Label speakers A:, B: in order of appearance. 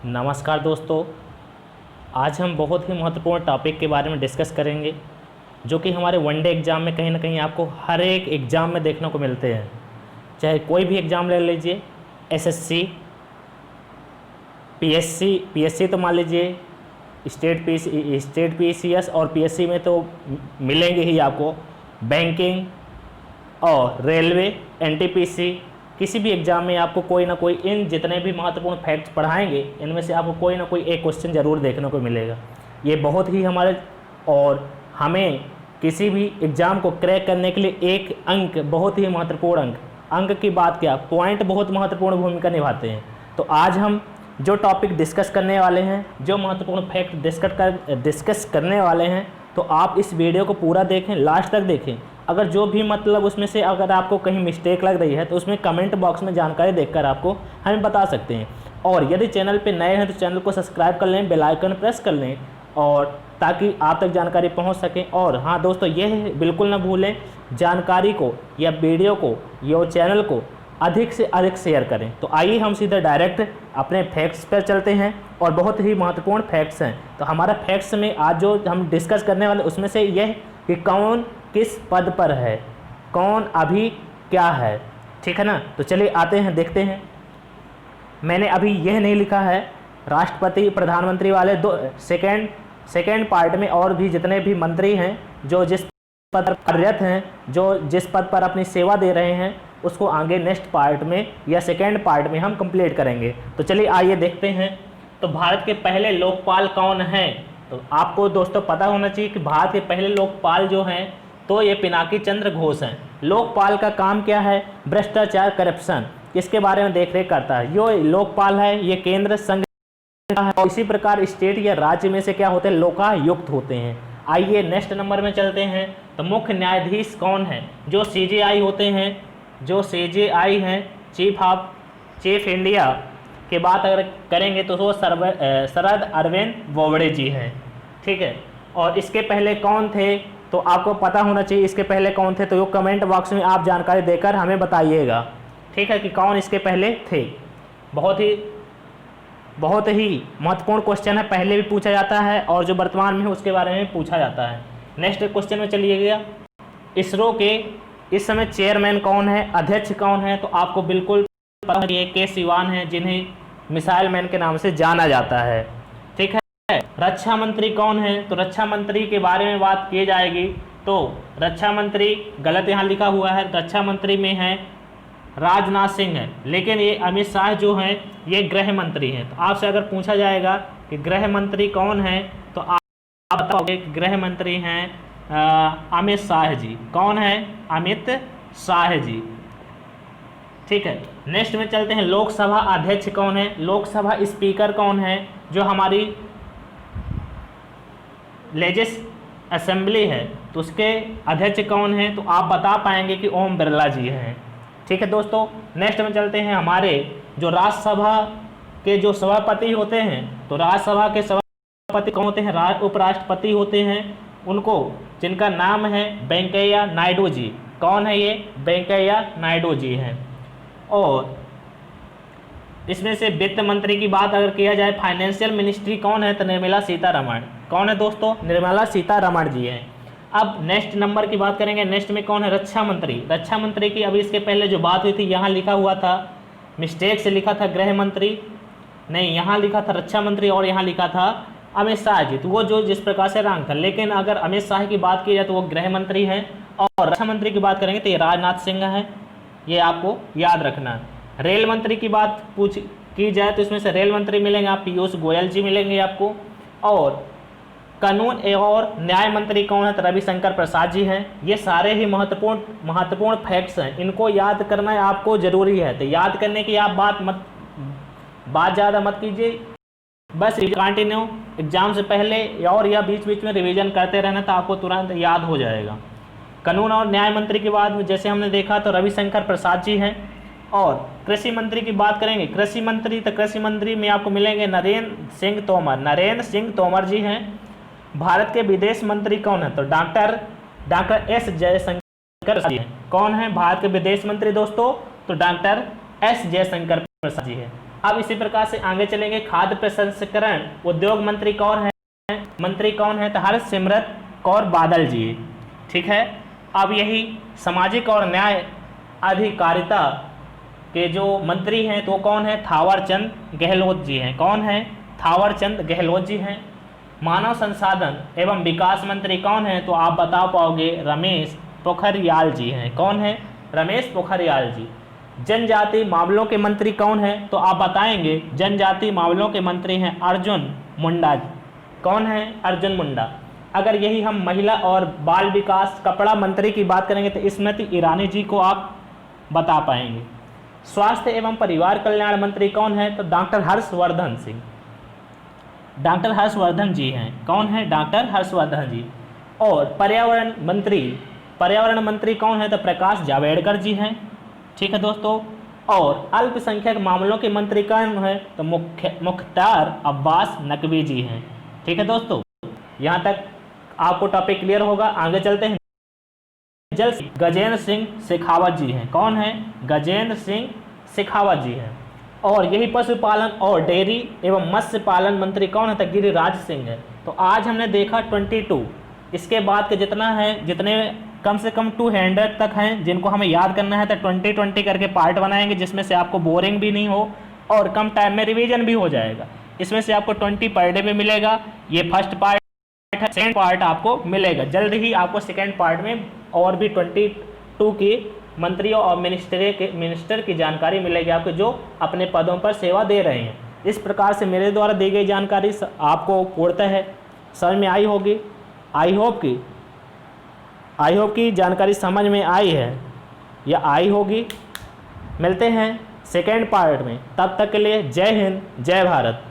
A: नमस्कार दोस्तों, आज हम बहुत ही महत्वपूर्ण टॉपिक के बारे में डिस्कस करेंगे जो कि हमारे वनडे एग्ज़ाम में कहीं ना कहीं आपको हर एक एग्ज़ाम में देखने को मिलते हैं। चाहे कोई भी एग्ज़ाम ले लीजिए, एसएससी, पीएससी तो मान लीजिए, स्टेट पीसीएस और पीएससी में तो मिलेंगे ही आपको। बैंकिंग और रेलवे, एनटीपीसी, किसी भी एग्ज़ाम में आपको कोई ना कोई इन जितने भी महत्वपूर्ण फैक्ट्स पढ़ाएंगे इनमें से आपको कोई ना कोई एक क्वेश्चन ज़रूर देखने को मिलेगा। ये बहुत ही हमारे और हमें किसी भी एग्ज़ाम को क्रैक करने के लिए एक अंक बहुत ही महत्वपूर्ण अंक की बात क्या, पॉइंट बहुत महत्वपूर्ण भूमिका निभाते हैं। तो आज हम जो टॉपिक डिस्कस करने वाले हैं, जो महत्वपूर्ण फैक्ट डिस्कस करने वाले हैं, तो आप इस वीडियो को पूरा देखें, लास्ट तक देखें। अगर जो भी मतलब उसमें से अगर आपको कहीं मिस्टेक लग रही है तो उसमें कमेंट बॉक्स में जानकारी देखकर आपको हमें बता सकते हैं। और यदि चैनल पे नए हैं तो चैनल को सब्सक्राइब कर लें, बेल आइकन प्रेस कर लें, और ताकि आप तक जानकारी पहुंच सके। और हाँ दोस्तों, यह बिल्कुल ना भूलें, जानकारी को या वीडियो को या चैनल को अधिक से अधिक शेयर करें। तो आइए हम सीधे डायरेक्ट अपने फैक्ट्स पर चलते हैं, और बहुत ही महत्वपूर्ण फैक्ट्स हैं। तो हमारा फैक्ट्स में आज जो हम डिस्कस करने वाले उसमें से यह कि कौन किस पद पर है, कौन अभी क्या है, ठीक है ना। तो चलिए आते हैं, देखते हैं। मैंने अभी यह नहीं लिखा है, राष्ट्रपति प्रधानमंत्री वाले दो सेकेंड पार्ट में और भी जितने भी मंत्री हैं जो जिस पद पर कार्यरत हैं, जो जिस पद पर अपनी सेवा दे रहे हैं, उसको आगे नेक्स्ट पार्ट में या सेकेंड पार्ट में हम कंप्लीट करेंगे। तो चलिए आइए देखते हैं। तो भारत के पहले लोकपाल कौन हैं? तो आपको दोस्तों पता होना चाहिए कि भारत के पहले लोकपाल जो हैं तो ये पिनाकी चंद्र घोष हैं। लोकपाल का काम क्या है? भ्रष्टाचार, करप्शन, इसके बारे में देखरेख करता है। जो लोकपाल है ये केंद्र संघ है, और इसी प्रकार स्टेट या राज्य में से क्या होते हैं? लोकायुक्त होते हैं। आइए नेक्स्ट नंबर में चलते हैं। तो मुख्य न्यायाधीश कौन है? जो सीजेआई होते हैं, जो सीजेआई हैं, चीफ इंडिया के बात अगर करेंगे तो वो शरद अरविंद बोबड़े जी हैं, ठीक है। और इसके पहले कौन थे तो आपको पता होना चाहिए, इसके पहले कौन थे तो वो कमेंट बॉक्स में आप जानकारी देकर हमें बताइएगा, ठीक है, कि कौन इसके पहले थे। बहुत ही महत्वपूर्ण क्वेश्चन है, पहले भी पूछा जाता है और जो वर्तमान में है उसके बारे में पूछा जाता है। नेक्स्ट क्वेश्चन में चलिएगा। इसरो के इस समय चेयरमैन कौन है, अध्यक्ष कौन है? तो आपको बिल्कुल पता है के सिवान है, जिन्हें मिसाइल मैन के नाम से जाना जाता है, ठीक है। रक्षा मंत्री कौन है? तो रक्षा मंत्री के बारे में बात की जाएगी तो रक्षा मंत्री गलत यहाँ लिखा हुआ है, रक्षा मंत्री में है राजनाथ सिंह है, लेकिन ये अमित शाह जो हैं ये गृह मंत्री हैं। तो आपसे अगर पूछा जाएगा कि गृह मंत्री कौन है तो आप बताओगे कि गृह मंत्री हैं अमित शाह जी। कौन है? अमित शाह जी, ठीक है। नेक्स्ट में चलते हैं। लोकसभा अध्यक्ष कौन है? लोकसभा स्पीकर कौन है? जो हमारी लेजिस असेंबली है तो उसके अध्यक्ष कौन है? तो आप बता पाएंगे कि ओम बिरला जी हैं, ठीक है दोस्तों। नेक्स्ट में चलते हैं। हमारे जो राज्यसभा के जो सभापति होते हैं, तो राज्यसभा के सभापति कौन होते हैं? उपराष्ट्रपति होते हैं उनको, जिनका नाम है वेंकैया नायडू जी। कौन है ये? वेंकैया नायडू जी हैं। और इसमें से वित्त मंत्री की बात अगर किया जाए, फाइनेंशियल मिनिस्ट्री कौन है? तो निर्मला सीतारमण। कौन है दोस्तों? निर्मला सीतारमण जी हैं। अब नेक्स्ट नंबर की बात करेंगे। नेक्स्ट में कौन है? रक्षा मंत्री। रक्षा मंत्री की अभी इसके पहले जो बात हुई थी यहाँ लिखा हुआ था, मिस्टेक से लिखा था गृह मंत्री, नहीं यहाँ लिखा था रक्षा मंत्री और यहाँ लिखा था अमित शाह जी। तो वो जो जिस प्रकार से रंग था, लेकिन अगर अमित शाह की बात की जाए तो वो गृह मंत्री हैं, और रक्षा मंत्री की बात करेंगे तो ये राजनाथ सिंह है, ये आपको याद रखना है। रेल मंत्री की बात की जाए तो इसमें से रेल मंत्री मिलेंगे आप पीयूष गोयल जी मिलेंगे आपको। और कानून और न्याय मंत्री कौन है? तो रविशंकर प्रसाद जी हैं। ये सारे ही महत्वपूर्ण फैक्ट्स हैं, इनको याद करना आपको ज़रूरी है। तो याद करने की आप बात ज़्यादा मत कीजिए, बस कंटिन्यू एग्जाम से पहले और या बीच बीच में रिवीजन करते रहना तो आपको तुरंत याद हो जाएगा। कानून और न्याय मंत्री की बात में जैसे हमने देखा तो रविशंकर प्रसाद जी हैं। और कृषि मंत्री की बात करेंगे, कृषि मंत्री में आपको मिलेंगे नरेंद्र सिंह तोमर जी हैं। भारत के विदेश मंत्री कौन है? तो डॉक्टर एस जयशंकर जी हैं। कौन है भारत के विदेश मंत्री दोस्तों? तो डॉक्टर एस जयशंकर प्रसाद जी हैं। अब इसी प्रकार से आगे चलेंगे। खाद्य प्रसंस्करण उद्योग मंत्री कौन है? तो हरसिमरत कौर बादल जी, ठीक है। अब यही सामाजिक और न्याय अधिकारिता के जो मंत्री हैं तो कौन है? थावरचंद गहलोत जी हैं। कौन है? थावरचंद गहलोत जी हैं। मानव संसाधन एवं विकास मंत्री कौन है? तो आप बता पाओगे, रमेश पोखरियाल जी हैं। कौन है? रमेश पोखरियाल जी। जनजाति मामलों के मंत्री कौन है? तो आप बताएंगे, जनजाति मामलों के मंत्री हैं अर्जुन मुंडा। कौन है? अर्जुन मुंडा। अगर यही हम महिला और बाल विकास कपड़ा मंत्री की बात करेंगे तो स्मृति ईरानी जी को आप बता पाएंगे। स्वास्थ्य एवं परिवार कल्याण मंत्री कौन है? तो डॉक्टर हर्षवर्धन सिंह, डॉक्टर हर्षवर्धन जी हैं। कौन है? डॉक्टर हर्षवर्धन जी। और पर्यावरण मंत्री कौन है? तो प्रकाश जावड़ेकर जी हैं, ठीक है दोस्तों। और अल्पसंख्यक मामलों के मंत्री कौन है? तो मुख्तार अब्बास नकवी जी हैं, ठीक है दोस्तों। यहाँ तक आपको टॉपिक क्लियर होगा। आगे चलते हैं। जल गजेंद्र सिंह शेखावत जी हैं। कौन है? गजेंद्र सिंह शेखावत जी हैं। और यही पशुपालन और डेयरी एवं मत्स्य पालन मंत्री कौन है? तो गिरिराज सिंह है। तो आज हमने देखा 22, इसके बाद के जितने कम से कम 200 तक हैं जिनको हमें याद करना है, तो 20 करके पार्ट बनाएंगे जिसमें से आपको बोरिंग भी नहीं हो और कम टाइम में रिवीजन भी हो जाएगा। इसमें से आपको 20 पर डे में मिलेगा। ये फर्स्ट पार्ट है, सेकेंड पार्ट आपको मिलेगा जल्द ही। आपको सेकेंड पार्ट में और भी 22 की मंत्रियों और मिनिस्टर की जानकारी मिलेगी आपको, जो अपने पदों पर सेवा दे रहे हैं। इस प्रकार से मेरे द्वारा दी गई जानकारी आपको पूर्णतः समझ में आई होगी। आई होप की जानकारी समझ में आई है या आई होगी। मिलते हैं सेकेंड पार्ट में, तब तक के लिए जय हिंद, जय भारत।